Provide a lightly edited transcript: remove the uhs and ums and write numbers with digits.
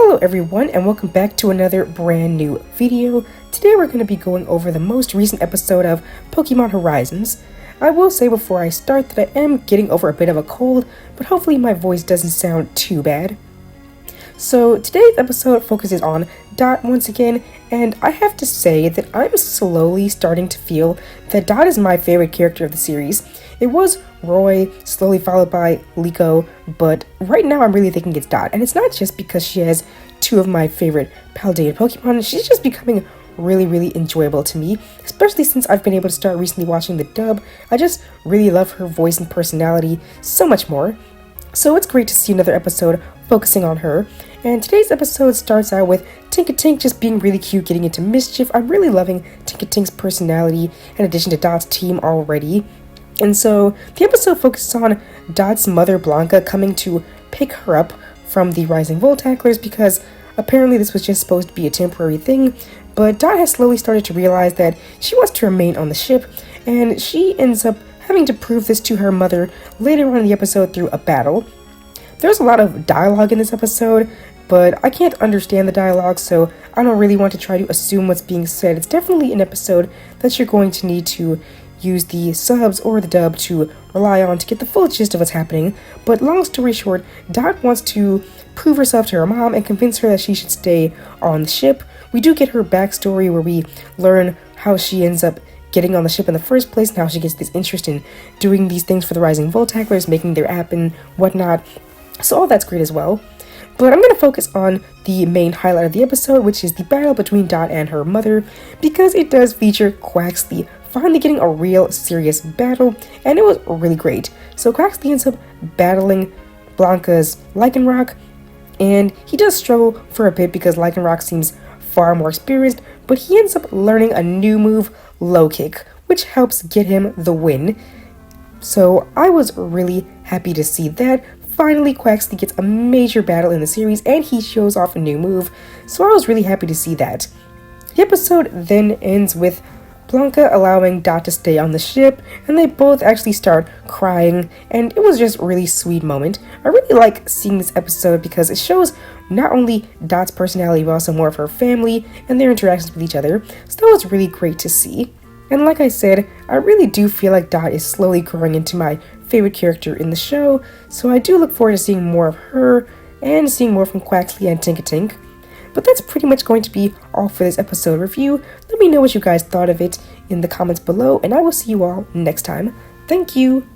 Hello everyone and welcome back to another brand new video. Today we're going to be going over the most recent episode of Pokemon Horizons. I will say before I start that I am getting over a bit of a cold, but hopefully my voice doesn't sound too bad. So today's episode focuses on Dot once again, and I have to say that I'm slowly starting to feel that Dot is my favorite character of the series. It was Roy, slowly followed by Liko, but right now I'm really thinking it's Dot, and it's not just because she has two of my favorite Paldean Pokemon. She's just becoming really enjoyable to me, especially since I've been able to start recently watching the dub. I just really love her voice and personality so much more. So it's great to see another episode focusing on her. And today's episode starts out with Tinkatink just being really cute, getting into mischief. I'm really loving Tinkatink's personality in addition to Dot's team already. And so the episode focuses on Dot's mother Blanca coming to pick her up from the Rising Voltacklers because apparently this was just supposed to be a temporary thing, but Dot has slowly started to realize that she wants to remain on the ship, and she ends up having to prove this to her mother later on in the episode through a battle. There's a lot of dialogue in this episode, but I can't understand the dialogue, so I don't really want to try to assume what's being said. It's definitely an episode that you're going to need to use the subs or the dub to rely on to get the full gist of what's happening. But long story short, Dot wants to prove herself to her mom and convince her that she should stay on the ship. We do get her backstory where we learn how she ends up getting on the ship in the first place and how she gets this interest in doing these things for the Rising Voltacklers, making their app and whatnot. So all that's great as well. But I'm going to focus on the main highlight of the episode, which is the battle between Dot and her mother, because it does feature Quaxly finally getting a real serious battle, and it was really great. So Quaxly ends up battling Blanca's Lycanroc, and he does struggle for a bit because Lycanroc seems far more experienced, but he ends up learning a new move, Low Kick, which helps get him the win. So I was really happy to see that. Finally, Quaxly gets a major battle in the series, and he shows off a new move, so I was really happy to see that. The episode then ends with Blanca allowing Dot to stay on the ship, and they both actually start crying, and it was just a really sweet moment. I really like seeing this episode because it shows not only Dot's personality, but also more of her family and their interactions with each other, so that was really great to see. And like I said, I really do feel like Dot is slowly growing into my favorite character in the show, so I do look forward to seeing more of her and seeing more from Quaxly and Tinkatink. But that's pretty much going to be all for this episode review. Let me know what you guys thought of it in the comments below, and I will see you all next time. Thank you!